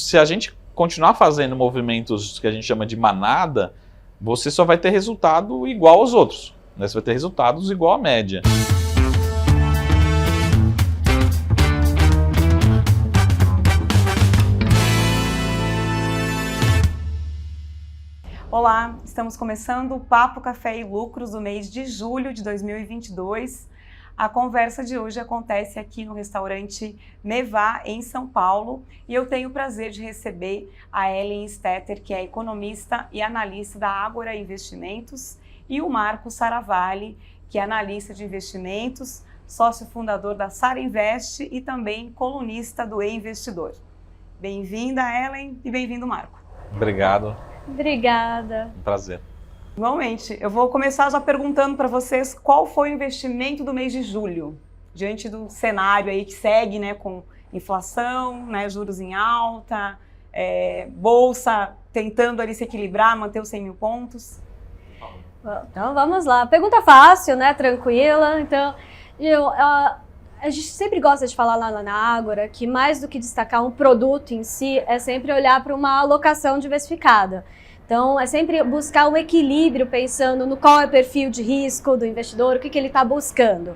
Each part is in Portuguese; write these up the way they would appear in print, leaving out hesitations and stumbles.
se a gente continuar fazendo movimentos que a gente chama de manada, você só vai ter resultado igual aos outros, né? Você vai ter resultados igual à média. Olá, estamos começando o Papo Café e Lucros do mês de julho de 2022. A conversa de hoje acontece aqui no restaurante Mevá, em São Paulo, e eu tenho o prazer de receber a Ellen Stetter, que é economista e analista da Ágora Investimentos, e o Marco Saravalli, que é analista de investimentos, sócio fundador da Sara Invest e também colunista do E-Investidor. Bem-vinda, Ellen, e bem-vindo, Marco. Obrigado. Obrigada. Um prazer. Igualmente. Eu vou começar já perguntando para vocês qual foi o investimento do mês de julho, diante do cenário aí que segue, né, com inflação, né, juros em alta, bolsa tentando ali se equilibrar, manter os 100 mil pontos. Então vamos lá. Pergunta fácil, né? Tranquila. Então, a gente sempre gosta de falar lá na Ágora que mais do que destacar um produto em si, é sempre olhar para uma alocação diversificada. Então, é sempre buscar um equilíbrio pensando no qual é o perfil de risco do investidor, o que ele está buscando.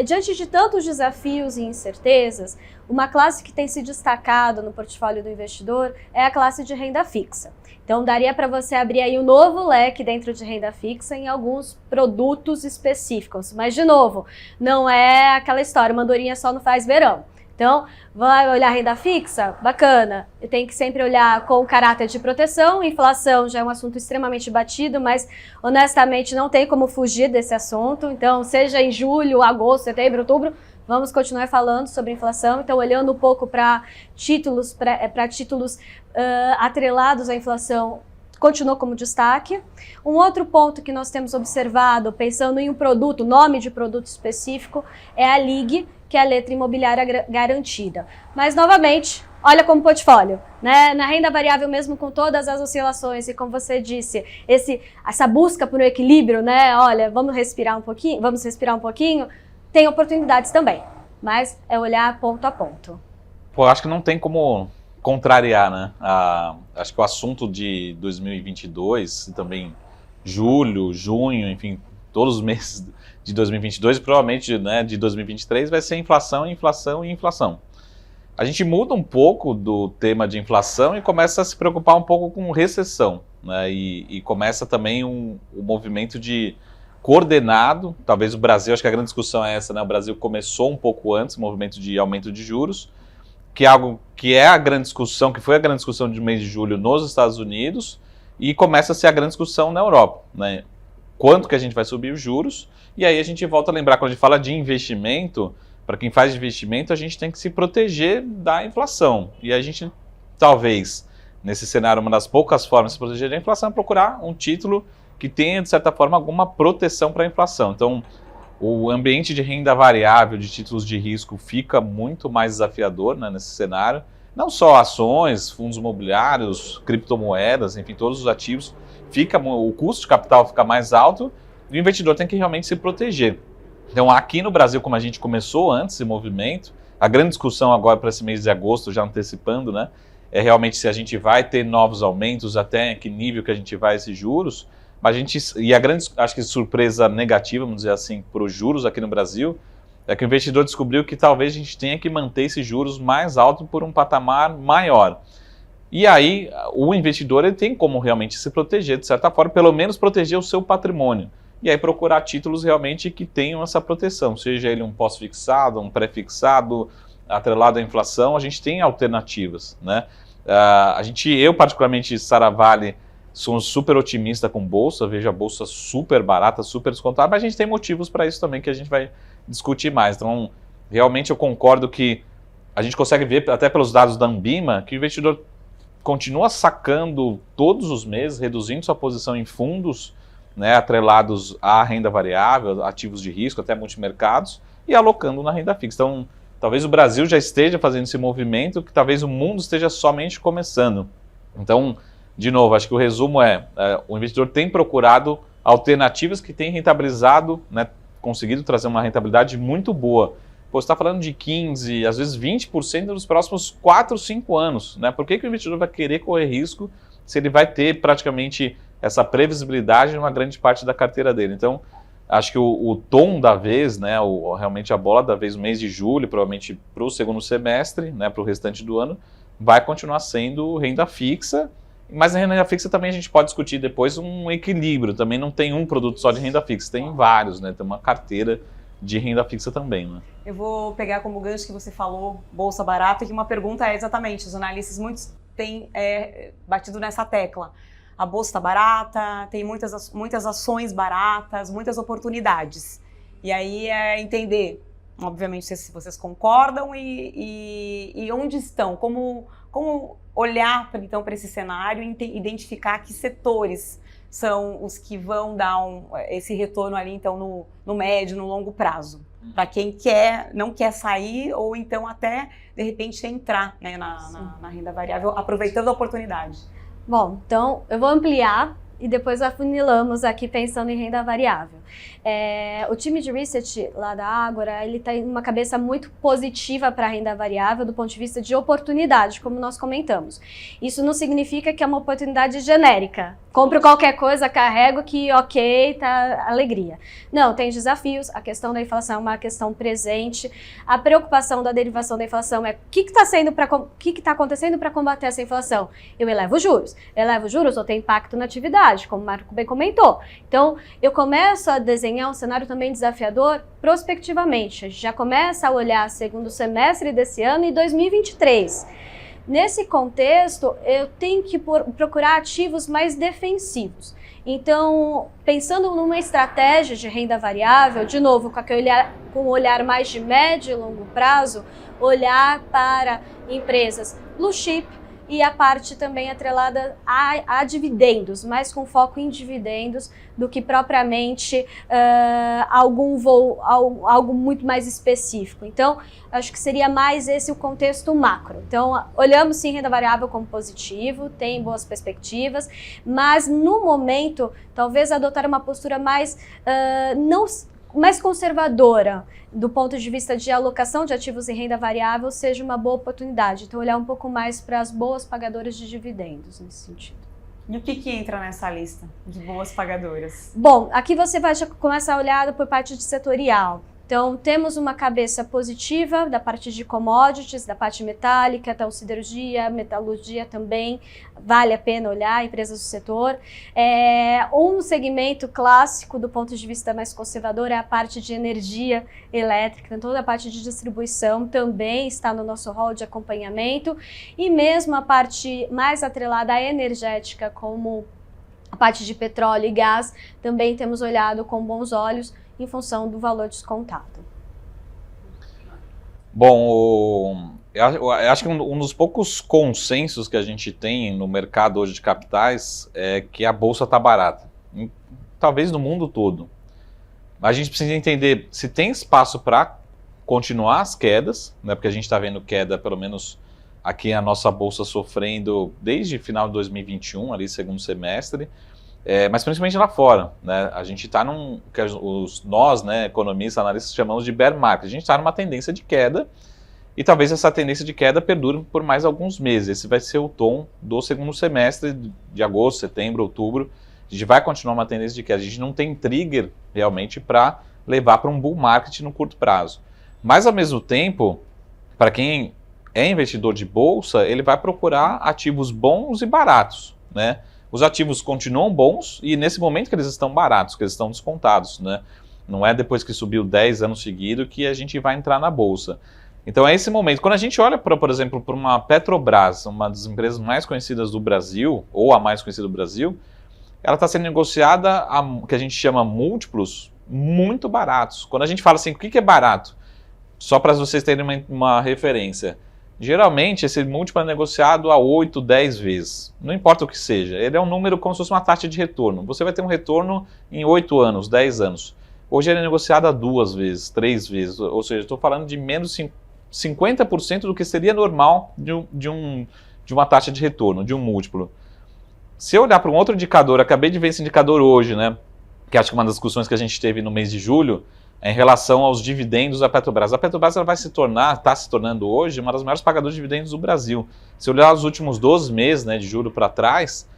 Diante de tantos desafios e incertezas, uma classe que tem se destacado no portfólio do investidor é a classe de renda fixa. Então, daria para você abrir aí um novo leque dentro de renda fixa em alguns produtos específicos. Mas, de novo, não é aquela história, uma andorinha só não faz verão. Então, vai olhar renda fixa? Bacana. E tem que sempre olhar com caráter de proteção. Inflação já é um assunto extremamente batido, mas honestamente não tem como fugir desse assunto. Então, seja em julho, agosto, setembro, outubro, vamos continuar falando sobre inflação. Então, olhando um pouco para títulos, atrelados à inflação, continuou como destaque. Um outro ponto que nós temos observado, pensando em um produto, nome de produto específico, é a LIG, que é a letra imobiliária garantida. Mas, novamente, olha como portfólio, né? Na renda variável, mesmo com todas as oscilações, e como você disse, essa busca por um equilíbrio, né? Olha, vamos respirar um pouquinho, tem oportunidades também, mas é olhar ponto a ponto. Pô, acho que não tem como contrariar, né? Acho que o assunto de 2022, e também julho, junho, enfim, todos os meses de 2022, provavelmente, né, de 2023, vai ser inflação, inflação e inflação. A gente muda um pouco do tema de inflação e começa a se preocupar um pouco com recessão, né? E começa também um movimento de coordenado, talvez o Brasil, acho que a grande discussão é essa, né? O Brasil começou um pouco antes, o movimento de aumento de juros, que é algo que é a grande discussão, que foi a grande discussão de mês de julho nos Estados Unidos, e começa a ser a grande discussão na Europa, né? Quanto que a gente vai subir os juros, e aí a gente volta a lembrar, quando a gente fala de investimento, para quem faz investimento, a gente tem que se proteger da inflação, e a gente, talvez, nesse cenário, uma das poucas formas de se proteger da inflação é procurar um título que tenha, de certa forma, alguma proteção para a inflação. Então, o ambiente de renda variável, de títulos de risco, fica muito mais desafiador, né, nesse cenário. Não só ações, fundos imobiliários, criptomoedas, enfim, todos os ativos, o custo de capital fica mais alto e o investidor tem que realmente se proteger. Então, aqui no Brasil, como a gente começou antes esse movimento, a grande discussão agora para esse mês de agosto, já antecipando, né, é realmente se a gente vai ter novos aumentos, até que nível que a gente vai esses juros. E a grande, acho que surpresa negativa, vamos dizer assim, para os juros aqui no Brasil, é que o investidor descobriu que talvez a gente tenha que manter esses juros mais altos por um patamar maior. E aí, o investidor ele tem como realmente se proteger, de certa forma, pelo menos proteger o seu patrimônio. E aí procurar títulos realmente que tenham essa proteção, seja ele um pós-fixado, um pré-fixado, atrelado à inflação, a gente tem alternativas, né? Eu particularmente, Saravalli, sou super otimista com bolsa, vejo a bolsa super barata, super descontada, mas a gente tem motivos para isso também que a gente vai discutir mais. Então, realmente eu concordo que a gente consegue ver, até pelos dados da Ambima, que o investidor continua sacando todos os meses, reduzindo sua posição em fundos, né, atrelados à renda variável, ativos de risco, até multimercados, e alocando na renda fixa. Então, talvez o Brasil já esteja fazendo esse movimento, que talvez o mundo esteja somente começando. Então, de novo, acho que o resumo o investidor tem procurado alternativas que têm rentabilizado, né, conseguido trazer uma rentabilidade muito boa Pô, você está falando de 15%, às vezes 20% nos próximos 4, 5 anos, né? Por que o investidor vai querer correr risco se ele vai ter praticamente essa previsibilidade numa grande parte da carteira dele? Então, acho que o tom da vez, né, realmente a bola da vez, o mês de julho, provavelmente para o segundo semestre, né, para o restante do ano, vai continuar sendo renda fixa, mas na renda fixa também a gente pode discutir depois um equilíbrio, também não tem um produto só de renda fixa, tem vários, né, tem uma carteira de renda fixa também, né? Eu vou pegar como gancho que você falou, bolsa barata, que uma pergunta é exatamente, os analistas muitos têm batido nessa tecla. A bolsa está barata, tem muitas ações baratas, muitas oportunidades. E aí é entender, obviamente, se vocês concordam e onde estão, como olhar então para esse cenário e identificar que setores são os que vão dar esse retorno ali então no médio, no longo prazo. Para quem não quer sair ou então até, de repente, entrar, né, na renda variável, aproveitando a oportunidade. Bom, então eu vou ampliar e depois afunilamos aqui pensando em renda variável. O time de research lá da Ágora, ele tem uma cabeça muito positiva para a renda variável do ponto de vista de oportunidade, como nós comentamos. Isso não significa que é uma oportunidade genérica. Compro qualquer coisa, carrego que ok, tá alegria. Não, tem desafios, a questão da inflação é uma questão presente, a preocupação da derivação da inflação é o que está acontecendo para combater essa inflação? Eu elevo juros, ou tem impacto na atividade, como o Marco bem comentou. Então, eu começo a desenhar um cenário também desafiador prospectivamente. A gente já começa a olhar segundo semestre desse ano e 2023. Nesse contexto, eu tenho que procurar ativos mais defensivos. Então, pensando numa estratégia de renda variável, de novo, com um olhar mais de médio e longo prazo, olhar para empresas blue chip, e a parte também atrelada a dividendos, mais com foco em dividendos do que propriamente algo muito mais específico. Então, acho que seria mais esse o contexto macro. Então, olhamos sim renda variável como positivo, tem boas perspectivas, mas no momento, talvez adotar uma postura mais conservadora do ponto de vista de alocação de ativos em renda variável seja uma boa oportunidade. Então, olhar um pouco mais para as boas pagadoras de dividendos nesse sentido. E o que entra nessa lista de boas pagadoras? Bom, aqui você vai já começar a olhar por parte de setorial. Então, temos uma cabeça positiva da parte de commodities, da parte metálica, então siderurgia, metalurgia também, vale a pena olhar, empresas do setor. Um segmento clássico do ponto de vista mais conservador é a parte de energia elétrica, então toda a parte de distribuição também está no nosso rol de acompanhamento, e mesmo a parte mais atrelada à energética, como a parte de petróleo e gás, também temos olhado com bons olhos, em função do valor descontado. Bom, eu acho que um dos poucos consensos que a gente tem no mercado hoje de capitais é que a bolsa está barata, talvez no mundo todo. A gente precisa entender se tem espaço para continuar as quedas, né, porque a gente está vendo queda, pelo menos aqui a nossa bolsa sofrendo desde final de 2021, ali segundo semestre, mas principalmente lá fora, né? A gente está que nós, né, economistas, analistas, chamamos de bear market. A gente está numa tendência de queda e talvez essa tendência de queda perdure por mais alguns meses. Esse vai ser o tom do segundo semestre de agosto, setembro, outubro. A gente vai continuar uma tendência de queda. A gente não tem trigger realmente para levar para um bull market no curto prazo. Mas ao mesmo tempo, para quem é investidor de bolsa, ele vai procurar ativos bons e baratos, né? Os ativos continuam bons e nesse momento que eles estão baratos, que eles estão descontados, né? Não é depois que subiu 10 anos seguidos que a gente vai entrar na bolsa. Então é esse momento. Quando a gente olha, por exemplo, para uma Petrobras, uma das empresas mais conhecidas do Brasil, ou a mais conhecida do Brasil, ela está sendo negociada a que a gente chama múltiplos muito baratos. Quando a gente fala assim, o que é barato? Só para vocês terem uma referência. Geralmente, esse múltiplo é negociado a 8, 10 vezes. Não importa o que seja. Ele é um número como se fosse uma taxa de retorno. Você vai ter um retorno em 8 anos, 10 anos. Hoje ele é negociado a 2 vezes, 3 vezes. Ou seja, estou falando de menos 50% do que seria normal de uma taxa de retorno, de um múltiplo. Se eu olhar para um outro indicador, acabei de ver esse indicador hoje, né? Que acho que uma das discussões que a gente teve no mês de julho, em relação aos dividendos da Petrobras. A Petrobras ela está se tornando hoje uma das maiores pagadoras de dividendos do Brasil. Se olhar os últimos 12 meses, né, de julho para trás,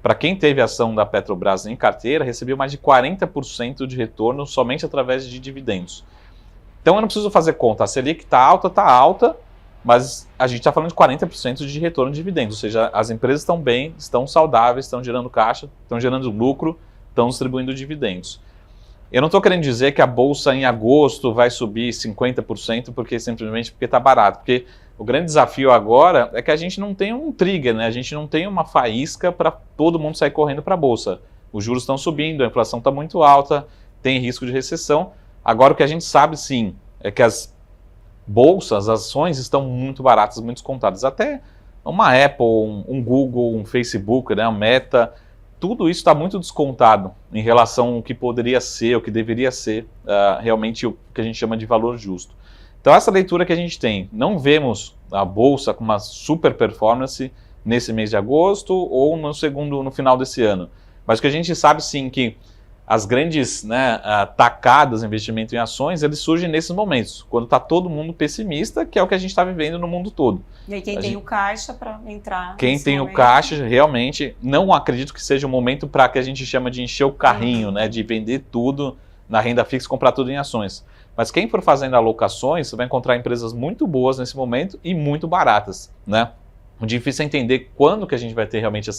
para quem teve ação da Petrobras em carteira, recebeu mais de 40% de retorno somente através de dividendos. Então eu não preciso fazer conta, a Selic está alta, mas a gente está falando de 40% de retorno de dividendos, ou seja, as empresas estão bem, estão saudáveis, estão gerando caixa, estão gerando lucro, estão distribuindo dividendos. Eu não estou querendo dizer que a Bolsa em agosto vai subir 50% simplesmente porque está barato, porque o grande desafio agora é que a gente não tem um trigger, né? A gente não tem uma faísca para todo mundo sair correndo para a Bolsa. Os juros estão subindo, a inflação está muito alta, tem risco de recessão. Agora o que a gente sabe sim é que as bolsas, as ações estão muito baratas, muito descontadas. Até uma Apple, um Google, um Facebook, né? Uma Meta, tudo isso está muito descontado em relação ao que poderia ser, o que deveria ser realmente o que a gente chama de valor justo. Então essa leitura que a gente tem, não vemos a Bolsa com uma super performance nesse mês de agosto ou no final desse ano. Mas o que a gente sabe sim que as grandes, né, tacadas, investimento em ações, eles surgem nesses momentos, quando está todo mundo pessimista, que é o que a gente está vivendo no mundo todo. E aí quem tem o caixa para entrar Quem tem o caixa, realmente, não acredito que seja um momento para que a gente chama de encher o carrinho, né, de vender tudo na renda fixa, comprar tudo em ações. Mas quem for fazendo alocações, você vai encontrar empresas muito boas nesse momento e muito baratas, né? O difícil é entender quando que a gente vai ter realmente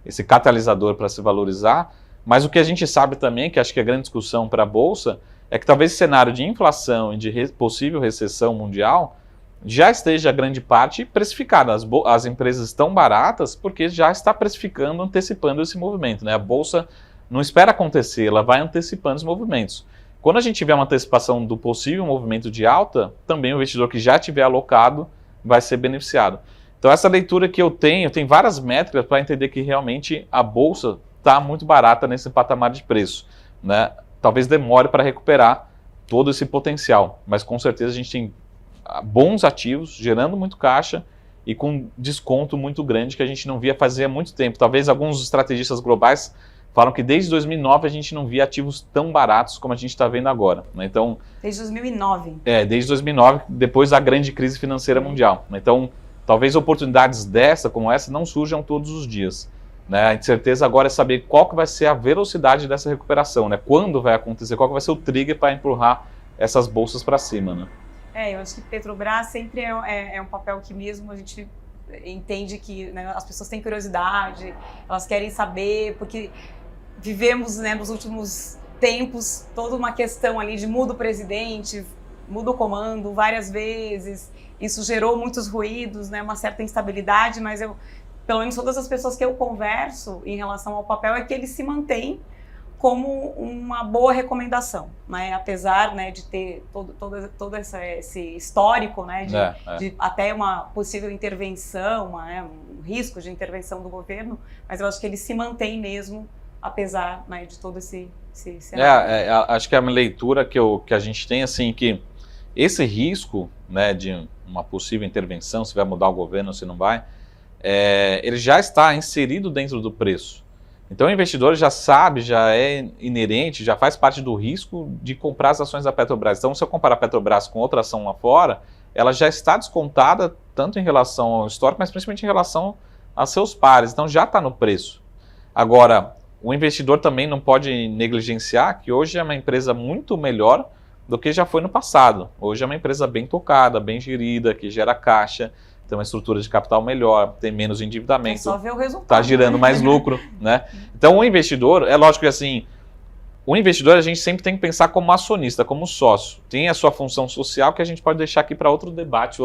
esse catalisador para se valorizar. Mas o que a gente sabe também, que acho que é a grande discussão para a Bolsa, é que talvez esse cenário de inflação e de possível recessão mundial já esteja grande parte precificada. As empresas estão baratas porque já está precificando, antecipando esse movimento, né? A Bolsa não espera acontecer, ela vai antecipando os movimentos. Quando a gente tiver uma antecipação do possível movimento de alta, também o investidor que já tiver alocado vai ser beneficiado. Então essa leitura que eu tenho várias métricas para entender que realmente a Bolsa está muito barata nesse patamar de preço, né? Talvez demore para recuperar todo esse potencial, mas com certeza a gente tem bons ativos, gerando muito caixa e com desconto muito grande que a gente não via fazer há muito tempo. Talvez alguns estrategistas globais falam que desde 2009 a gente não via ativos tão baratos como a gente está vendo agora, né? Então, desde 2009? Desde 2009, depois da grande crise financeira mundial. Então, talvez oportunidades como essa não surjam todos os dias, né? A incerteza agora é saber qual que vai ser a velocidade dessa recuperação, né? Quando vai acontecer, qual que vai ser o trigger para empurrar essas bolsas para cima, né? Eu acho que Petrobras sempre é um papel que mesmo a gente entende que, né, as pessoas têm curiosidade, elas querem saber, porque vivemos, né, nos últimos tempos toda uma questão ali de muda o presidente, muda o comando várias vezes, isso gerou muitos ruídos, né, uma certa instabilidade, mas pelo menos todas as pessoas que eu converso em relação ao papel é que ele se mantém como uma boa recomendação, né? Apesar, né, de ter todo esse histórico, né, de até uma possível intervenção, um risco de intervenção do governo, mas eu acho que ele se mantém mesmo, apesar, né, de todo esse cenário. Acho que a leitura que a gente tem, assim, que esse risco, né, de uma possível intervenção, se vai mudar o governo ou se não vai, ele já está inserido dentro do preço. Então o investidor já sabe, já é inerente, já faz parte do risco de comprar as ações da Petrobras. Então se eu comparar a Petrobras com outra ação lá fora, ela já está descontada tanto em relação ao histórico, mas principalmente em relação a seus pares. Então já está no preço. Agora, o investidor também não pode negligenciar que hoje é uma empresa muito melhor do que já foi no passado. Hoje é uma empresa bem tocada, bem gerida, que gera caixa, tem uma estrutura de capital melhor, tem menos endividamento. É só ver o resultado. Está girando mais lucro, né? Então o investidor, é lógico que assim, o investidor a gente sempre tem que pensar como acionista, como sócio. Tem a sua função social que a gente pode deixar aqui para outro debate,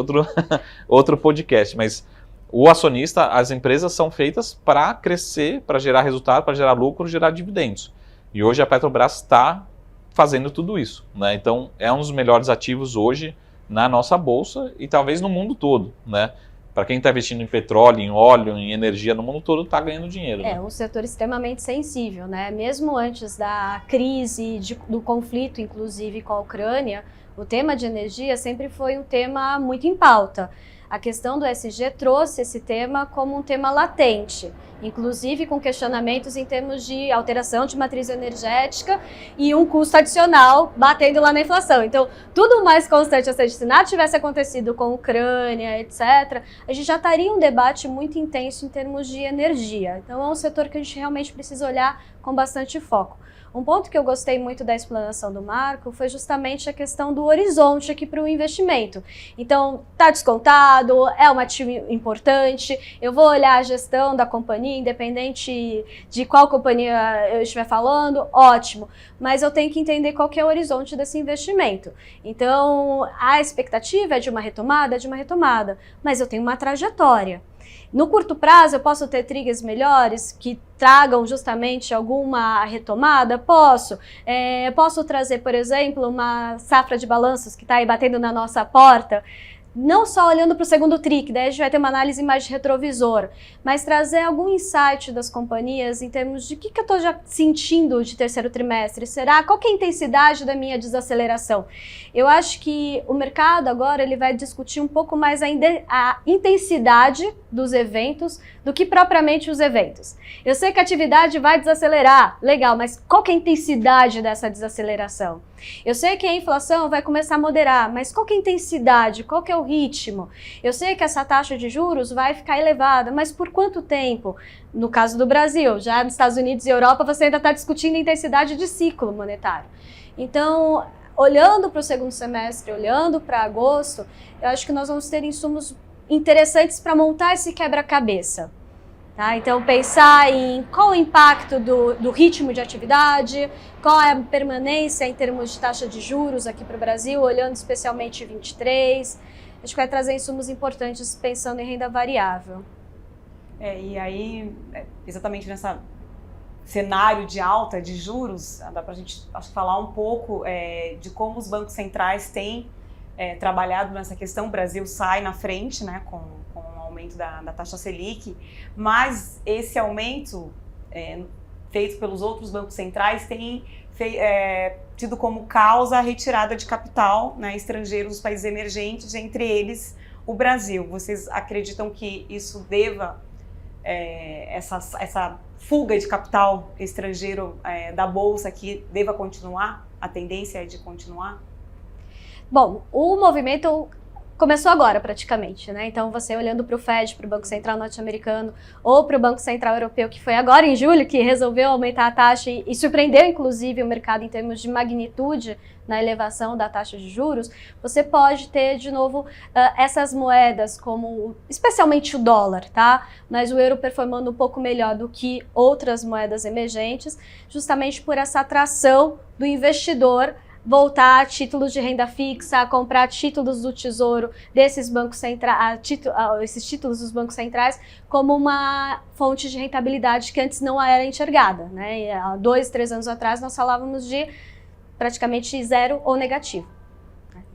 outro podcast, mas o acionista, as empresas são feitas para crescer, para gerar resultado, para gerar lucro, gerar dividendos. E hoje a Petrobras está fazendo tudo isso, né? Então é um dos melhores ativos hoje na nossa bolsa e talvez no mundo todo, né? Para quem está investindo em petróleo, em óleo, em energia no mundo todo, está ganhando dinheiro. Um setor extremamente sensível, né? Mesmo antes da crise, do conflito, inclusive com a Ucrânia, o tema de energia sempre foi um tema muito em pauta. A questão do ESG trouxe esse tema como um tema latente. inclusive com questionamentos em termos de alteração de matriz energética e um custo adicional batendo lá na inflação. Então, tudo mais constante, ou seja, se nada tivesse acontecido com a Ucrânia, etc., a gente já estaria um debate muito intenso em termos de energia. Então, é um setor que a gente realmente precisa olhar com bastante foco. Um ponto que eu gostei muito da explanação do Marco foi justamente a questão do horizonte aqui para o investimento. Então, está descontado, é um ativo importante, eu vou olhar a gestão da companhia, independente de qual companhia eu estiver falando, ótimo, mas eu tenho que entender qual que é o horizonte desse investimento. Então, a expectativa é de uma retomada, mas eu tenho uma trajetória. No curto prazo, eu posso ter triggers melhores que tragam justamente alguma retomada? Posso. Posso trazer, por exemplo, uma safra de balanços que está aí batendo na nossa porta, não só olhando para o segundo TRI, que daí a gente vai ter uma análise mais de retrovisor, mas trazer algum insight das companhias em termos de o que eu estou já sentindo de terceiro trimestre. Qual que é a intensidade da minha desaceleração? Eu acho que o mercado agora ele vai discutir um pouco mais a intensidade dos eventos do que propriamente os eventos. Eu sei que a atividade vai desacelerar, legal, mas qual que é a intensidade dessa desaceleração? Eu sei que a inflação vai começar a moderar, mas qual que é a intensidade? Qual que é o ritmo? Eu sei que essa taxa de juros vai ficar elevada, mas por quanto tempo? No caso do Brasil, já nos Estados Unidos e Europa, você ainda está discutindo a intensidade de ciclo monetário. Então, olhando para o segundo semestre, olhando para agosto, eu acho que nós vamos ter insumos interessantes para montar esse quebra-cabeça. Tá? Então, pensar em qual o impacto do ritmo de atividade, qual é a permanência em termos de taxa de juros aqui para o Brasil, olhando especialmente 23. Acho que vai trazer insumos importantes pensando em renda variável. E aí, exatamente nesse cenário de alta de juros, dá para a gente falar um pouco de como os bancos centrais têm trabalhado nessa questão. O Brasil sai na frente, né, com o aumento da taxa Selic, mas esse aumento feito pelos outros bancos centrais tem tido como causa a retirada de capital, né, estrangeiro dos países emergentes, entre eles o Brasil. Vocês acreditam que isso deva, essa fuga de capital estrangeiro da Bolsa aqui deva continuar? A tendência é de continuar? Bom, o movimento começou agora praticamente, né? Então você olhando para o Fed, para o Banco Central norte-americano ou para o Banco Central europeu, que foi agora em julho que resolveu aumentar a taxa e surpreendeu inclusive o mercado em termos de magnitude na elevação da taxa de juros, você pode ter de novo essas moedas como especialmente o dólar, tá? Mas o euro performando um pouco melhor do que outras moedas emergentes, justamente por essa atração do investidor voltar a títulos de renda fixa, a comprar títulos do Tesouro desses bancos centrais, esses títulos dos bancos centrais, como uma fonte de rentabilidade que antes não era enxergada, né? Há 2, 3 anos atrás nós falávamos de praticamente zero ou negativo.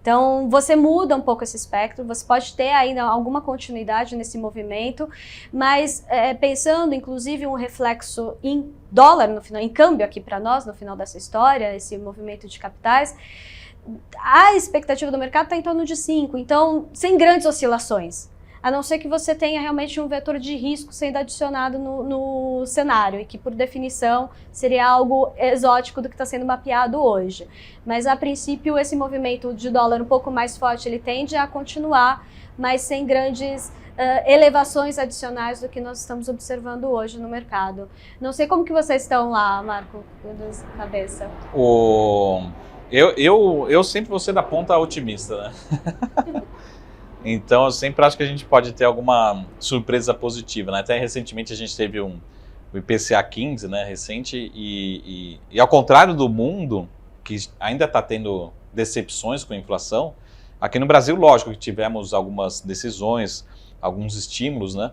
Então, você muda um pouco esse espectro, você pode ter ainda alguma continuidade nesse movimento, mas pensando, inclusive, um reflexo em dólar, no final, em câmbio aqui para nós, no final dessa história, esse movimento de capitais, a expectativa do mercado está em torno de 5, então, sem grandes oscilações. A não ser que você tenha realmente um vetor de risco sendo adicionado no cenário, e que, por definição, seria algo exótico do que está sendo mapeado hoje. Mas, a princípio, esse movimento de dólar um pouco mais forte, ele tende a continuar, mas sem grandes elevações adicionais do que nós estamos observando hoje no mercado. Não sei como que vocês estão lá, Marco, de cabeça. Eu sempre vou ser da ponta otimista, né? Então, eu sempre acho que a gente pode ter alguma surpresa positiva, né? Até recentemente a gente teve o IPCA 15, né, recente, e ao contrário do mundo, que ainda está tendo decepções com a inflação, aqui no Brasil, lógico que tivemos algumas decisões, alguns estímulos, né?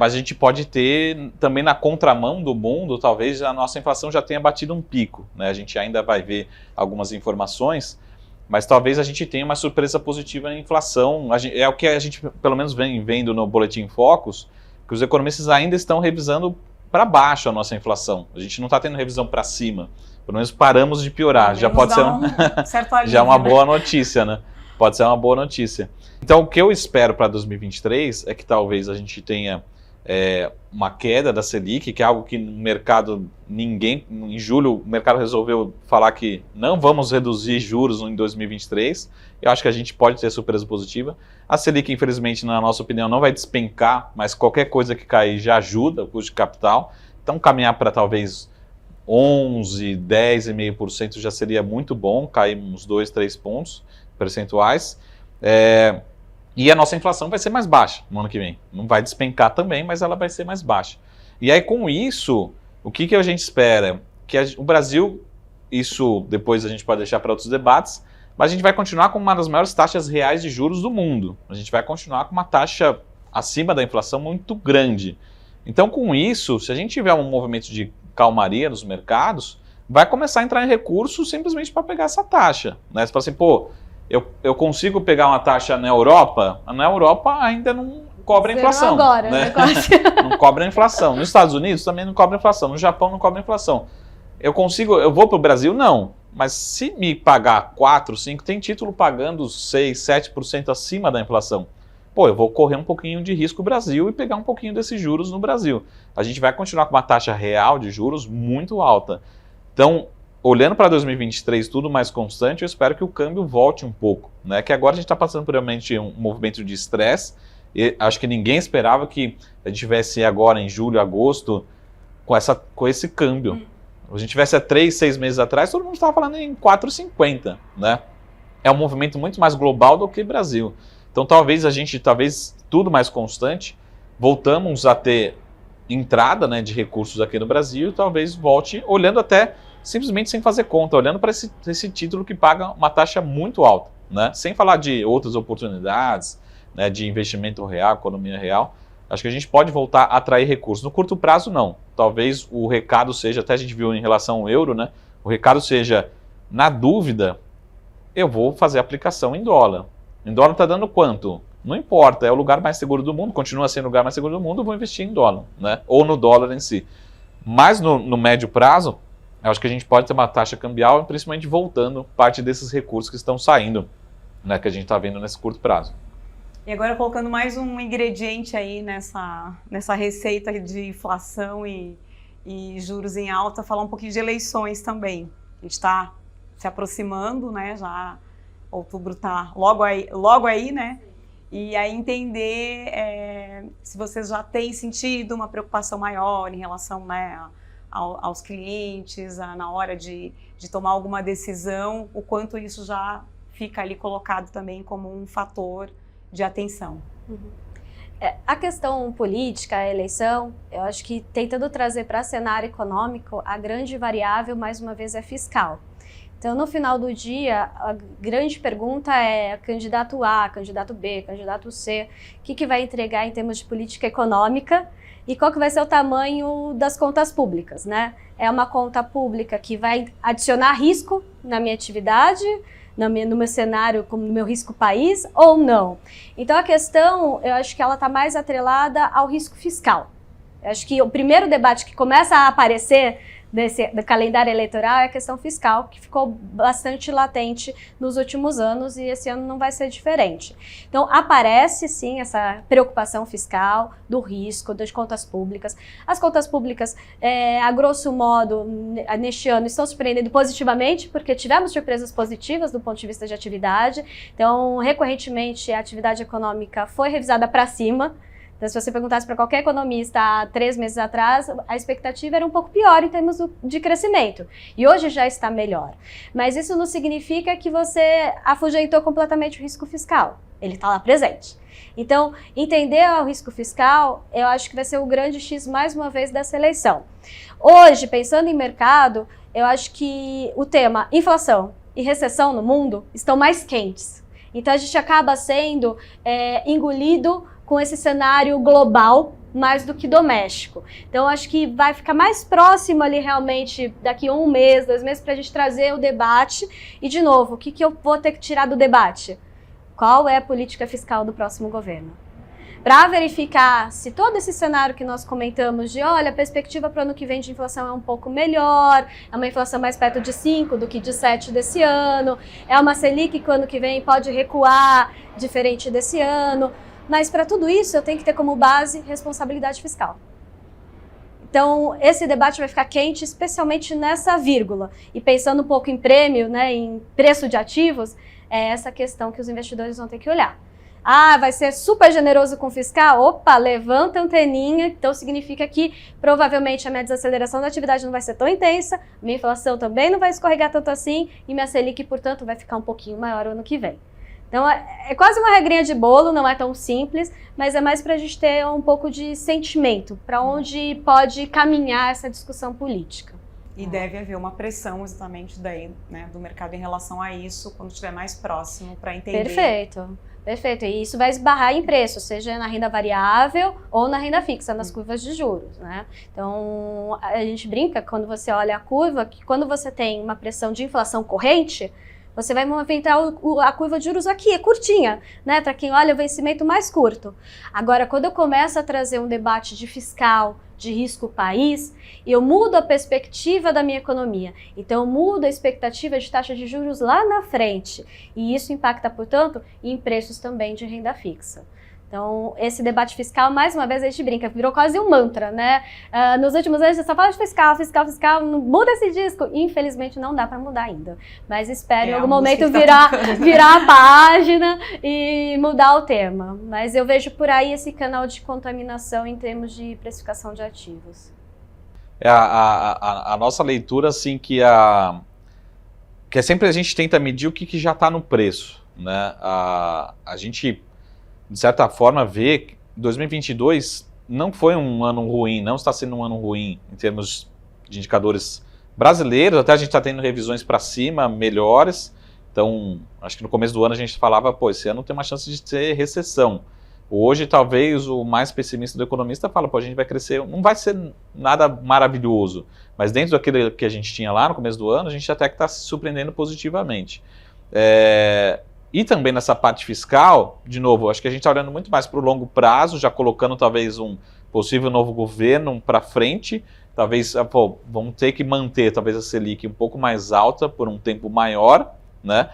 Mas a gente pode ter também na contramão do mundo, talvez a nossa inflação já tenha batido um pico, né? A gente ainda vai ver algumas informações, mas talvez a gente tenha uma surpresa positiva na inflação. É o que a gente, pelo menos, vem vendo no Boletim Focus, que os economistas ainda estão revisando para baixo a nossa inflação. A gente não está tendo revisão para cima. Pelo menos paramos de piorar. Já pode ser já uma boa notícia, né? Pode ser uma boa notícia. Então, o que eu espero para 2023 é que talvez a gente tenha uma queda da Selic, que é algo que no mercado, em julho, o mercado resolveu falar que não vamos reduzir juros em 2023. Eu acho que a gente pode ter surpresa positiva. A Selic, infelizmente, na nossa opinião, não vai despencar, mas qualquer coisa que cair já ajuda o custo de capital. Então, caminhar para talvez 11, 10,5% já seria muito bom, cair uns 2, 3 pontos percentuais. E a nossa inflação vai ser mais baixa no ano que vem. Não vai despencar também, mas ela vai ser mais baixa. E aí, com isso, o que a gente espera? Que o Brasil, isso depois a gente pode deixar para outros debates, mas a gente vai continuar com uma das maiores taxas reais de juros do mundo. A gente vai continuar com uma taxa acima da inflação muito grande. Então, com isso, se a gente tiver um movimento de calmaria nos mercados, vai começar a entrar em recursos simplesmente para pegar essa taxa. Né? Você fala assim, pô, eu consigo pegar uma taxa na Europa? Na Europa ainda não cobra a inflação. Agora, né? Não Não cobra a inflação. Nos Estados Unidos também não cobra a inflação. No Japão não cobra a inflação. Eu vou para o Brasil? Não. Mas se me pagar 4, 5, tem título pagando 6, 7% acima da inflação. Pô, eu vou correr um pouquinho de risco no Brasil e pegar um pouquinho desses juros no Brasil. A gente vai continuar com uma taxa real de juros muito alta. Então, olhando para 2023, tudo mais constante, eu espero que o câmbio volte um pouco. Né? Que agora a gente está passando por realmente um movimento de estresse. Acho que ninguém esperava que a gente tivesse agora em julho, agosto, com esse câmbio. Se a gente tivesse há 3, 6 meses atrás, todo mundo estava falando em 4,50. Né? É um movimento muito mais global do que Brasil. Então talvez tudo mais constante, voltamos a ter entrada, né, de recursos aqui no Brasil e talvez volte olhando até simplesmente sem fazer conta, olhando para esse título que paga uma taxa muito alta, né? Sem falar de outras oportunidades, né, de investimento real, economia real. Acho que a gente pode voltar a atrair recursos. No curto prazo, não. Talvez o recado seja, até a gente viu em relação ao euro, né? O recado seja, na dúvida, eu vou fazer aplicação em dólar. Em dólar está dando quanto? Não importa, é o lugar mais seguro do mundo, continua sendo o lugar mais seguro do mundo, eu vou investir em dólar, né? Ou no dólar em si. Mas no médio prazo, eu acho que a gente pode ter uma taxa cambial, principalmente voltando parte desses recursos que estão saindo, né, que a gente está vendo nesse curto prazo. E agora colocando mais um ingrediente aí nessa receita de inflação e juros em alta, falar um pouquinho de eleições também. A gente está se aproximando, né? Já outubro está logo aí, né? E aí entender se vocês já têm sentido uma preocupação maior em relação, né, aos clientes, na hora de tomar alguma decisão, o quanto isso já fica ali colocado também como um fator de atenção. A questão política, a eleição, eu acho que tentando trazer para cenário econômico, a grande variável, mais uma vez, é fiscal. Então, no final do dia, a grande pergunta é candidato A, candidato B, candidato C, o que vai entregar em termos de política econômica e qual que vai ser o tamanho das contas públicas, né? É uma conta pública que vai adicionar risco na minha atividade, no meu cenário, como no meu risco país, ou não? Então, a questão, eu acho que ela está mais atrelada ao risco fiscal. Eu acho que o primeiro debate que começa a aparecer do calendário eleitoral é a questão fiscal, que ficou bastante latente nos últimos anos e esse ano não vai ser diferente. Então, aparece sim essa preocupação fiscal, do risco, das contas públicas. As contas públicas, a grosso modo, neste ano, estão surpreendendo positivamente, porque tivemos surpresas positivas do ponto de vista de atividade. Então, recorrentemente, a atividade econômica foi revisada para cima. Então, se você perguntasse para qualquer economista há 3 meses atrás, a expectativa era um pouco pior em termos de crescimento. E hoje já está melhor. Mas isso não significa que você afugentou completamente o risco fiscal. Ele está lá presente. Então, entender o risco fiscal, eu acho que vai ser o grande X, mais uma vez, dessa eleição. Hoje, pensando em mercado, eu acho que o tema inflação e recessão no mundo estão mais quentes. Então, a gente acaba sendo engolido com esse cenário global mais do que doméstico. Então, acho que vai ficar mais próximo ali realmente daqui a 1 mês, 2 meses, para a gente trazer o debate. E, de novo, o que eu vou ter que tirar do debate? Qual é a política fiscal do próximo governo? Para verificar se todo esse cenário que nós comentamos de, olha, a perspectiva para o ano que vem de inflação é um pouco melhor, é uma inflação mais perto de 5 do que de 7 desse ano, é uma Selic que o ano que vem pode recuar diferente desse ano. Mas para tudo isso eu tenho que ter como base responsabilidade fiscal. Então, esse debate vai ficar quente, especialmente nessa vírgula. E pensando um pouco em prêmio, né, em preço de ativos, é essa questão que os investidores vão ter que olhar. Ah, vai ser super generoso com o fiscal? Opa, levanta a anteninha. Então, significa que provavelmente a minha desaceleração da atividade não vai ser tão intensa, minha inflação também não vai escorregar tanto assim e minha Selic, portanto, vai ficar um pouquinho maior o ano que vem. Então, é quase uma regrinha de bolo, não é tão simples, mas é mais para a gente ter um pouco de sentimento, para onde pode caminhar essa discussão política. E deve haver uma pressão exatamente daí, né, do mercado em relação a isso, quando estiver mais próximo, para entender. Perfeito. Perfeito, e isso vai esbarrar em preço, seja na renda variável ou na renda fixa, nas curvas de juros, né? Então, a gente brinca, quando você olha a curva, que quando você tem uma pressão de inflação corrente, você vai movimentar a curva de juros aqui, é curtinha, né? Para quem olha o vencimento mais curto. Agora, quando eu começo a trazer um debate de fiscal, de risco país, eu mudo a perspectiva da minha economia. Então, eu mudo a expectativa de taxa de juros lá na frente. E isso impacta, portanto, em preços também de renda fixa. Então, esse debate fiscal, mais uma vez, a gente brinca, virou quase um mantra, né? Nos últimos anos, você só fala de fiscal, não muda esse disco. Infelizmente, não dá para mudar ainda. Mas espero em algum momento virar a página e mudar o tema. Mas eu vejo por aí esse canal de contaminação em termos de precificação de ativos. A nossa leitura, assim, que é sempre a gente tenta medir o que já está no preço, né? A gente, de certa forma, vê que 2022 não foi um ano ruim, não está sendo um ano ruim em termos de indicadores brasileiros, até a gente está tendo revisões para cima, melhores. Então, acho que no começo do ano a gente falava, pô, esse ano tem uma chance de ter recessão. Hoje, talvez, o mais pessimista do economista fala, pô, a gente vai crescer, não vai ser nada maravilhoso, mas dentro daquilo que a gente tinha lá no começo do ano, a gente até que está se surpreendendo positivamente. E também nessa parte fiscal, de novo, acho que a gente está olhando muito mais para o longo prazo, já colocando talvez um possível novo governo para frente, talvez, vamos ter que manter talvez a Selic um pouco mais alta por um tempo maior, né?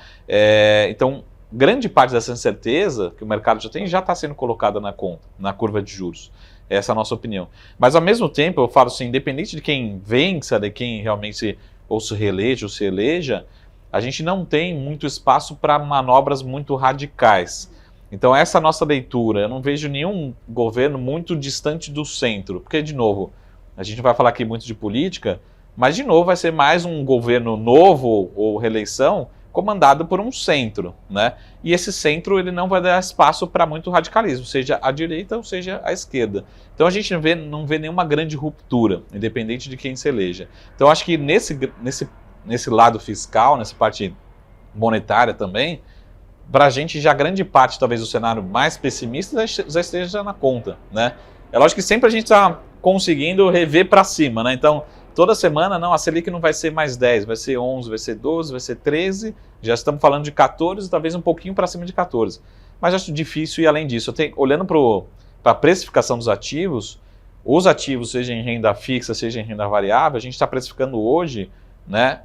Então, grande parte dessa incerteza que o mercado já tem já está sendo colocada na conta, na curva de juros. Essa é a nossa opinião. Mas, ao mesmo tempo, eu falo assim, independente de quem vença, de quem realmente ou se reeleja ou se eleja, a gente não tem muito espaço para manobras muito radicais. Então, essa é a nossa leitura. Eu não vejo nenhum governo muito distante do centro. Porque, de novo, a gente vai falar aqui muito de política, mas, de novo, vai ser mais um governo novo ou reeleição comandado por um centro, né? E esse centro ele não vai dar espaço para muito radicalismo, seja a direita ou seja a esquerda. Então a gente não vê nenhuma grande ruptura, independente de quem se eleja. Então acho que nesse lado fiscal, nessa parte monetária também, para a gente já grande parte talvez do cenário mais pessimista já esteja na conta, né? É lógico que sempre a gente está conseguindo rever para cima, né? Então toda semana, não, a Selic não vai ser mais 10, vai ser 11, vai ser 12, vai ser 13, já estamos falando de 14, talvez um pouquinho para cima de 14. Mas acho difícil ir além disso. Olhando para a precificação dos ativos, os ativos, seja em renda fixa, seja em renda variável, a gente está precificando hoje, né,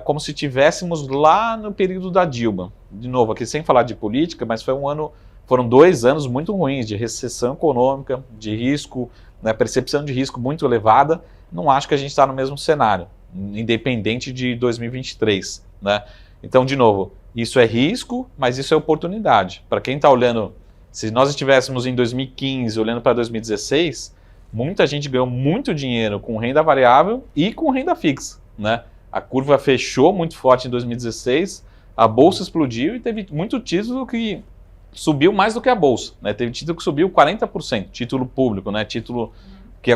como se tivéssemos lá no período da Dilma. De novo, aqui sem falar de política, mas foram 2 anos muito ruins, de recessão econômica, de risco, né, percepção de risco muito elevada. Não acho que a gente está no mesmo cenário, independente de 2023, né? Então, de novo, isso é risco, mas isso é oportunidade. Para quem está olhando, se nós estivéssemos em 2015 olhando para 2016, muita gente ganhou muito dinheiro com renda variável e com renda fixa, né? A curva fechou muito forte em 2016, a bolsa explodiu e teve muito título que subiu mais do que a bolsa, né? Teve título que subiu 40%, título público, né? Título que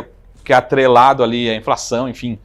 é atrelado ali à inflação, enfim.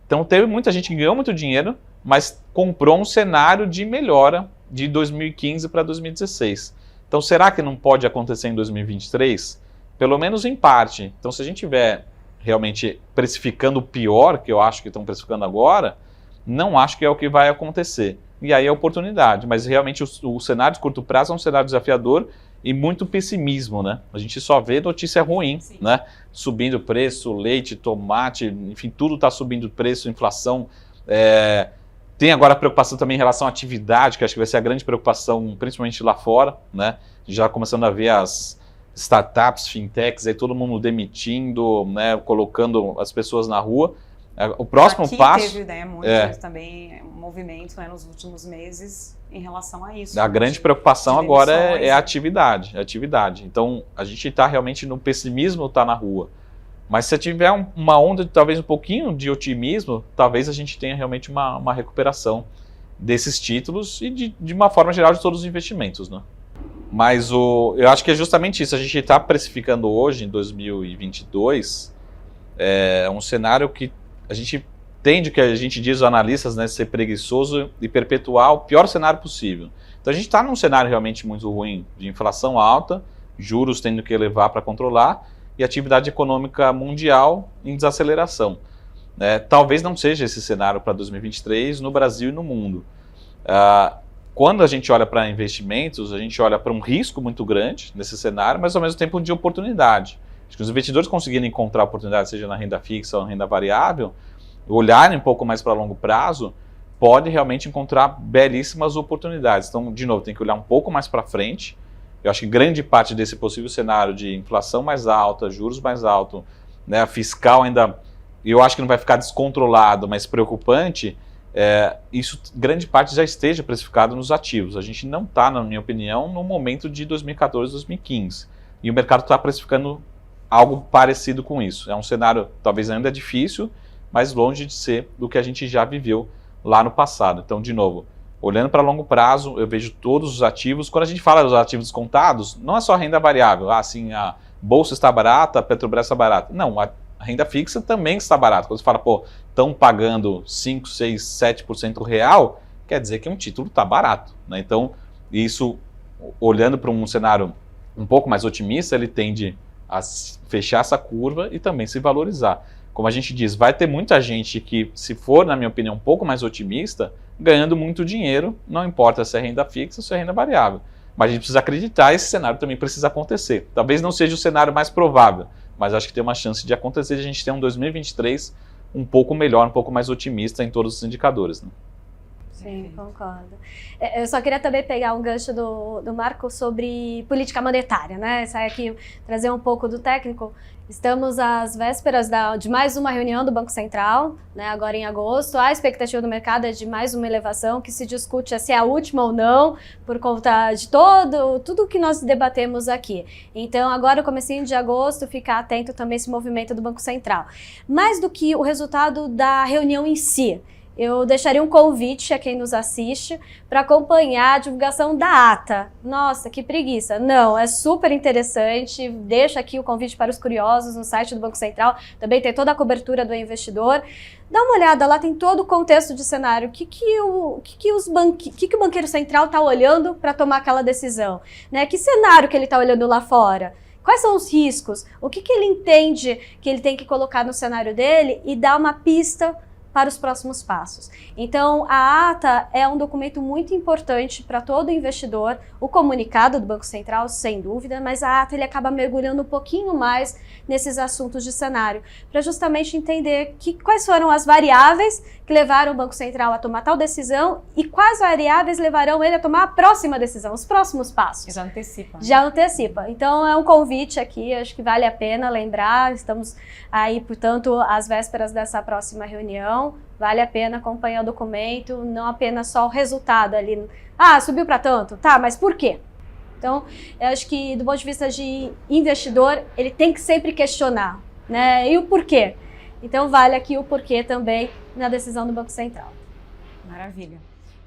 Então teve muita gente que ganhou muito dinheiro, mas comprou um cenário de melhora de 2015 para 2016. Então será que não pode acontecer em 2023? Pelo menos em parte. Então se a gente estiver realmente precificando o pior, que eu acho que estão precificando agora, não acho que é o que vai acontecer. E aí é oportunidade, mas realmente o cenário de curto prazo é um cenário desafiador e muito pessimismo, né? A gente só vê notícia ruim, sim, né? Subindo preço, leite, tomate, enfim, tudo está subindo preço, inflação. Tem agora a preocupação também em relação à atividade, que acho que vai ser a grande preocupação, principalmente lá fora, né? Já começando a ver as startups, fintechs, aí todo mundo demitindo, né, colocando as pessoas na rua. O próximo Aqui passo... teve, né, muito também um movimento, né, nos últimos meses em relação a isso. A grande preocupação agora é a atividade. Então, a gente está realmente no pessimismo, está na rua. Mas se tiver uma onda, talvez um pouquinho de otimismo, talvez a gente tenha realmente uma recuperação desses títulos e de uma forma geral de todos os investimentos, né? Mas eu acho que é justamente isso. A gente está precificando hoje, em 2022, um cenário que a gente tende, que a gente diz, os analistas, né, ser preguiçoso e perpetuar o pior cenário possível. Então a gente está num cenário realmente muito ruim, de inflação alta, juros tendo que elevar para controlar e atividade econômica mundial em desaceleração. Talvez não seja esse cenário para 2023 no Brasil e no mundo. Quando a gente olha para investimentos, a gente olha para um risco muito grande nesse cenário, mas ao mesmo tempo de oportunidade. Acho que os investidores conseguirem encontrar oportunidade, seja na renda fixa ou na renda variável, olharem um pouco mais para longo prazo, pode realmente encontrar belíssimas oportunidades. Então, de novo, tem que olhar um pouco mais para frente. Eu acho que grande parte desse possível cenário de inflação mais alta, juros mais altos, né, fiscal ainda, eu acho que não vai ficar descontrolado, mas preocupante, isso grande parte já esteja precificado nos ativos. A gente não está, na minha opinião, no momento de 2014, 2015. E o mercado está precificando algo parecido com isso. É um cenário talvez ainda difícil, mas longe de ser do que a gente já viveu lá no passado. Então, de novo, olhando para longo prazo, eu vejo todos os ativos. Quando a gente fala dos ativos descontados, não é só renda variável. Assim, a bolsa está barata, a Petrobras está barata. Não, a renda fixa também está barata. Quando você fala, estão pagando 5, 6, 7% real, quer dizer que um título está barato, né? Então, isso, olhando para um cenário um pouco mais otimista, ele tende a fechar essa curva e também se valorizar. Como a gente diz, vai ter muita gente que, se for, na minha opinião, um pouco mais otimista, ganhando muito dinheiro, não importa se é renda fixa ou se é renda variável. Mas a gente precisa acreditar, esse cenário também precisa acontecer. Talvez não seja o cenário mais provável, mas acho que tem uma chance de acontecer, de a gente ter um 2023 um pouco melhor, um pouco mais otimista em todos os indicadores, né? Sim, concordo. Eu só queria também pegar um gancho do Marco sobre política monetária, né? Sair aqui, trazer um pouco do técnico. Estamos às vésperas de mais uma reunião do Banco Central, né, agora em agosto. A expectativa do mercado é de mais uma elevação, que se discute se é a última ou não, por conta de tudo que nós debatemos aqui. Então, agora, no comecinho de agosto, ficar atento também a esse movimento do Banco Central. Mais do que o resultado da reunião em si, eu deixaria um convite a quem nos assiste para acompanhar a divulgação da ata. Nossa, que preguiça. Não, é super interessante. Deixo aqui o convite para os curiosos no site do Banco Central. Também tem toda a cobertura do investidor. Dá uma olhada, lá tem todo o contexto de cenário. O que o banqueiro central está olhando para tomar aquela decisão? Né? Que cenário que ele está olhando lá fora? Quais são os riscos? O que ele entende que ele tem que colocar no cenário dele e dar uma pista para os próximos passos. Então, a ata é um documento muito importante para todo investidor, o comunicado do Banco Central, sem dúvida, mas a ata ele acaba mergulhando um pouquinho mais nesses assuntos de cenário, para justamente entender quais foram as variáveis que levaram o Banco Central a tomar tal decisão e quais variáveis levarão ele a tomar a próxima decisão, os próximos passos. Já antecipa. Já antecipa. Então, é um convite aqui, acho que vale a pena lembrar, estamos aí, portanto, às vésperas dessa próxima reunião. Vale a pena acompanhar o documento, não apenas só o resultado ali. Ah, subiu para tanto. Tá, mas por quê? Então, eu acho que do ponto de vista de investidor, ele tem que sempre questionar, né? E o porquê? Então, vale aqui o porquê também na decisão do Banco Central. Maravilha.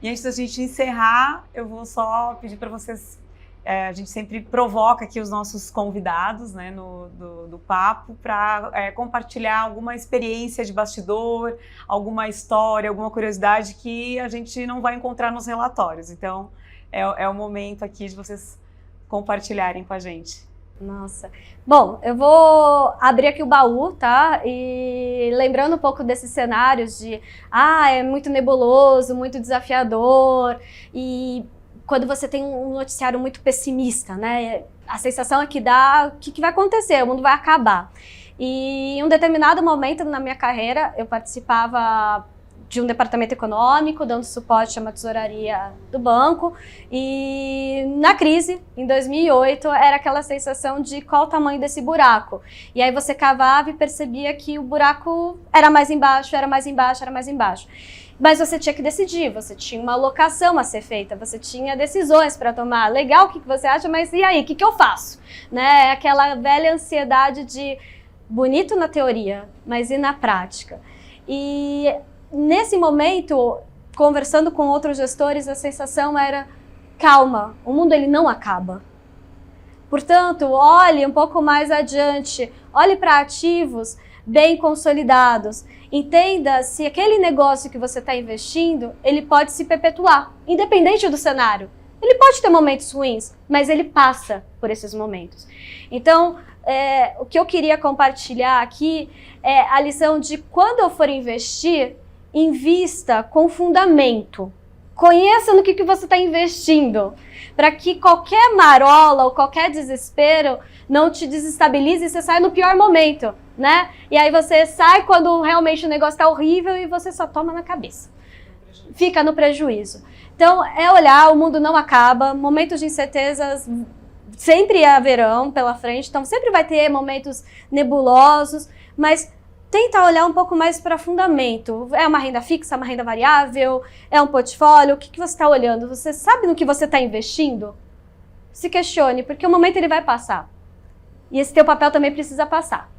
E antes da gente encerrar, eu vou só pedir para vocês... a gente sempre provoca aqui os nossos convidados, né, do papo para compartilhar alguma experiência de bastidor, alguma história, alguma curiosidade que a gente não vai encontrar nos relatórios. Então, é o momento aqui de vocês compartilharem com a gente. Nossa. Bom, eu vou abrir aqui o baú, tá? E lembrando um pouco desses cenários de, é muito nebuloso, muito desafiador e... Quando você tem um noticiário muito pessimista, né? A sensação é que dá, o que vai acontecer? O mundo vai acabar. E em um determinado momento na minha carreira, eu participava de um departamento econômico, dando suporte a uma tesouraria do banco. E na crise, em 2008, era aquela sensação de qual o tamanho desse buraco. E aí você cavava e percebia que o buraco era mais embaixo, era mais embaixo, era mais embaixo. Mas você tinha que decidir, você tinha uma alocação a ser feita, você tinha decisões para tomar. Legal, o que você acha, mas e aí, o que eu faço? Né? Aquela velha ansiedade de bonito na teoria, mas e na prática? E nesse momento, conversando com outros gestores, a sensação era, calma, o mundo ele não acaba. Portanto, olhe um pouco mais adiante, olhe para ativos bem consolidados. Entenda se aquele negócio que você está investindo, ele pode se perpetuar, independente do cenário. Ele pode ter momentos ruins, mas ele passa por esses momentos. Então, o que eu queria compartilhar aqui é a lição de quando eu for investir, invista com fundamento. Conheça no que você está investindo, para que qualquer marola ou qualquer desespero não te desestabilize e você saia no pior momento, né? E aí você sai quando realmente o negócio está horrível e você só toma na cabeça. Fica no prejuízo. Então, é olhar, o mundo não acaba, momentos de incertezas sempre haverão pela frente, então sempre vai ter momentos nebulosos, mas tenta olhar um pouco mais para fundamento. É uma renda fixa, uma renda variável, é um portfólio, o que você está olhando? Você sabe no que você está investindo? Se questione, porque o momento ele vai passar. E esse teu papel também precisa passar.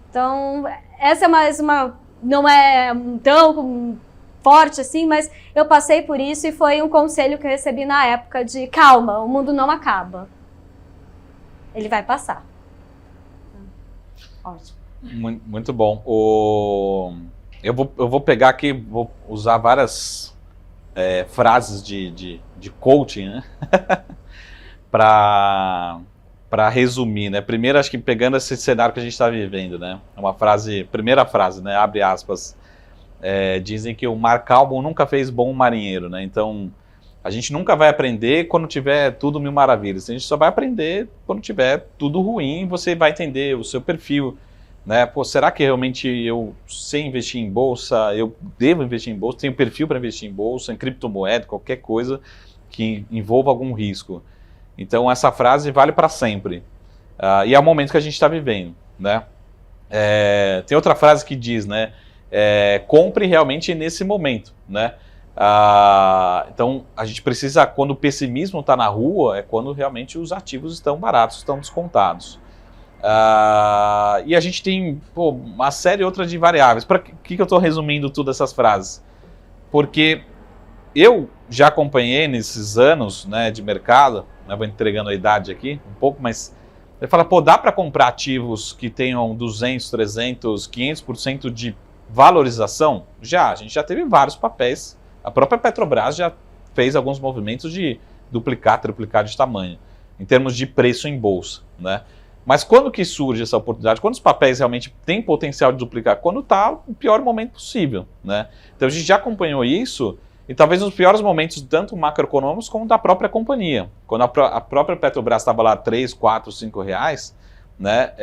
Então, essa é mais uma... não é tão forte assim, mas eu passei por isso e foi um conselho que eu recebi na época de calma, o mundo não acaba. Ele vai passar. Ótimo. Muito bom. Eu vou pegar aqui, vou usar várias frases de coaching, né? para resumir, né? Primeiro, acho que pegando esse cenário que a gente está vivendo, né? Uma frase, primeira frase, né? Abre aspas. Dizem que o mar calmo nunca fez bom marinheiro, né? Então, a gente nunca vai aprender quando tiver tudo mil maravilhas. A gente só vai aprender quando tiver tudo ruim. Você vai entender o seu perfil, né? Pô, será que realmente eu sei investir em bolsa? Eu devo investir em bolsa? Tenho perfil para investir em bolsa, em criptomoeda, qualquer coisa que envolva algum risco. Então, essa frase vale para sempre. E é o momento que a gente está vivendo, né? Tem outra frase que diz, né? Compre realmente nesse momento, né? Então, a gente precisa, quando o pessimismo está na rua, é quando realmente os ativos estão baratos, estão descontados. E a gente tem uma série outra de variáveis. Para que eu estou resumindo todas essas frases? Porque eu já acompanhei nesses anos, né, de mercado, né, vou entregando a idade aqui um pouco, mas ele fala, dá para comprar ativos que tenham 200, 300, 500% de valorização? A gente já teve vários papéis. A própria Petrobras já fez alguns movimentos de duplicar, triplicar de tamanho, em termos de preço em bolsa, né? Mas quando que surge essa oportunidade? Quando os papéis realmente têm potencial de duplicar? Quando está o pior momento possível, né? Então a gente já acompanhou isso, e talvez nos piores momentos, tanto macroeconômicos como da própria companhia. Quando a própria Petrobras estava lá 3, 4, 5 reais, né?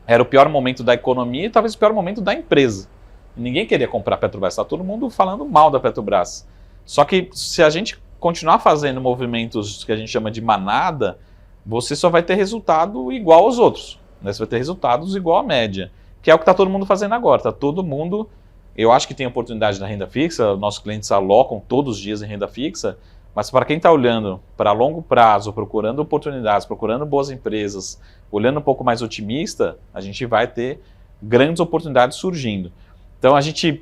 Era o pior momento da economia e talvez o pior momento da empresa. Ninguém queria comprar a Petrobras, está todo mundo falando mal da Petrobras. Só que se a gente continuar fazendo movimentos que a gente chama de manada, você só vai ter resultado igual aos outros, né? Você vai ter resultados igual à média, que é o que está todo mundo fazendo agora. Está todo mundo, eu acho que tem oportunidade na renda fixa, nossos clientes alocam todos os dias em renda fixa, mas para quem está olhando para longo prazo, procurando oportunidades, procurando boas empresas, olhando um pouco mais otimista, a gente vai ter grandes oportunidades surgindo. Então a gente,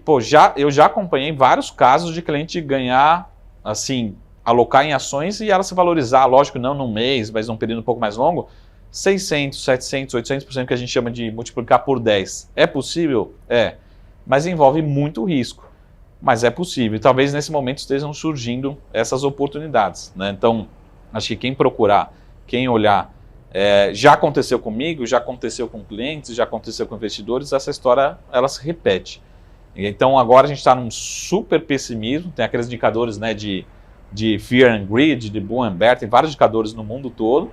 eu já acompanhei vários casos de cliente ganhar, assim, alocar em ações e ela se valorizar, lógico, não num mês, mas num período um pouco mais longo, 600, 700, 800% que a gente chama de multiplicar por 10. É possível? É, mas envolve muito risco. Mas é possível, e talvez nesse momento estejam surgindo essas oportunidades, né? Então, acho que quem procurar, quem olhar, já aconteceu comigo, já aconteceu com clientes, já aconteceu com investidores, essa história ela se repete. Então agora a gente está num super pessimismo, tem aqueles indicadores, né, de fear and greed, de bull and bear, tem vários indicadores no mundo todo,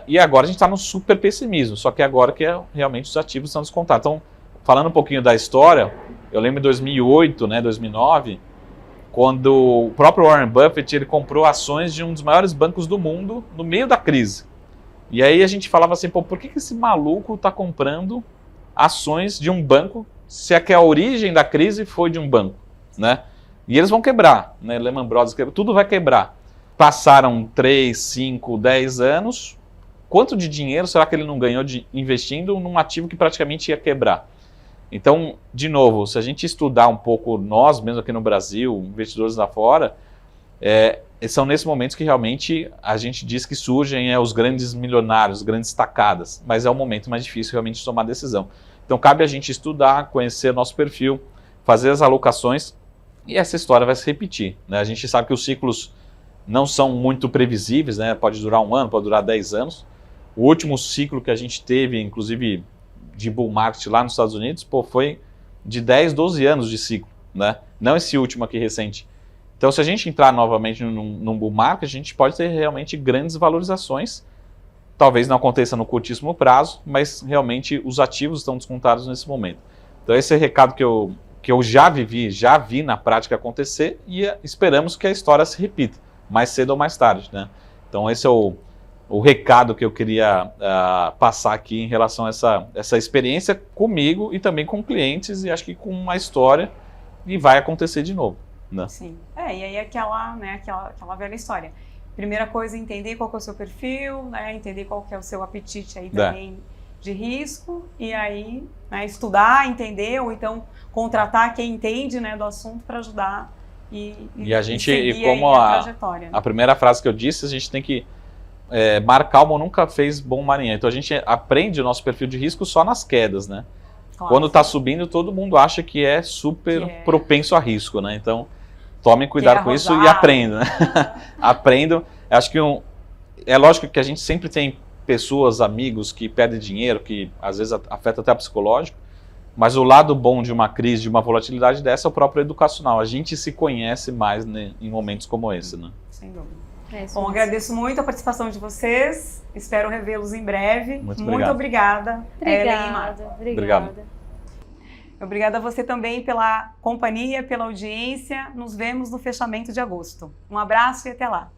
e agora a gente está num super pessimismo, só que agora que realmente os ativos estão descontados. Então, falando um pouquinho da história, Eu lembro em 2008, né, 2009, quando o próprio Warren Buffett ele comprou ações de um dos maiores bancos do mundo no meio da crise. E aí a gente falava assim, pô, por que esse maluco está comprando ações de um banco, se é que a origem da crise foi de um banco, né? E eles vão quebrar, né? Lehman Brothers, tudo vai quebrar. Passaram 3, 5, 10 anos, quanto de dinheiro será que ele não ganhou investindo num ativo que praticamente ia quebrar? Então, de novo, se a gente estudar um pouco nós, mesmo aqui no Brasil, investidores lá fora, são nesses momentos que realmente a gente diz que surgem os grandes milionários, grandes tacadas, mas é o momento mais difícil realmente de tomar decisão. Então cabe a gente estudar, conhecer nosso perfil, fazer as alocações e essa história vai se repetir, né? A gente sabe que os ciclos não são muito previsíveis, né? Pode durar 1 ano, pode durar 10 anos. O último ciclo que a gente teve, inclusive de bull market lá nos Estados Unidos, foi de 10, 12 anos de ciclo, né? Não esse último aqui recente. Então, se a gente entrar novamente num bull market, a gente pode ter realmente grandes valorizações. Talvez não aconteça no curtíssimo prazo, mas realmente os ativos estão descontados nesse momento. Então, esse é o recado que eu já vi na prática acontecer e esperamos que a história se repita, mais cedo ou mais tarde, né? Então, esse é o recado que eu queria passar aqui em relação a essa experiência comigo e também com clientes e acho que com uma história e vai acontecer de novo. Né? Sim. E aí aquela velha história. Primeira coisa, entender qual que é o seu perfil, né? Entender qual que é o seu apetite aí também de risco, e aí estudar, entender, ou então contratar quem entende, né, do assunto para ajudar e a gente, seguir como a trajetória. Né? A primeira frase que eu disse, a gente tem que mar calmo nunca fez bom marinheiro. Então a gente aprende o nosso perfil de risco só nas quedas, né? Claro. Quando está subindo, todo mundo acha que é super propenso a risco, né? Então tomem cuidado com isso e aprendam. Né? Aprendam. Acho que é lógico que a gente sempre tem pessoas, amigos que perdem dinheiro, que às vezes afeta até o psicológico, mas o lado bom de uma crise, de uma volatilidade dessa é o próprio educacional. A gente se conhece mais, né, em momentos como esse. Né? Sem dúvida. Bom, agradeço muito a participação de vocês. Espero revê-los em breve. Muito obrigada. Obrigada. Obrigada a você também pela companhia, pela audiência. Nos vemos no fechamento de agosto. Um abraço e até lá.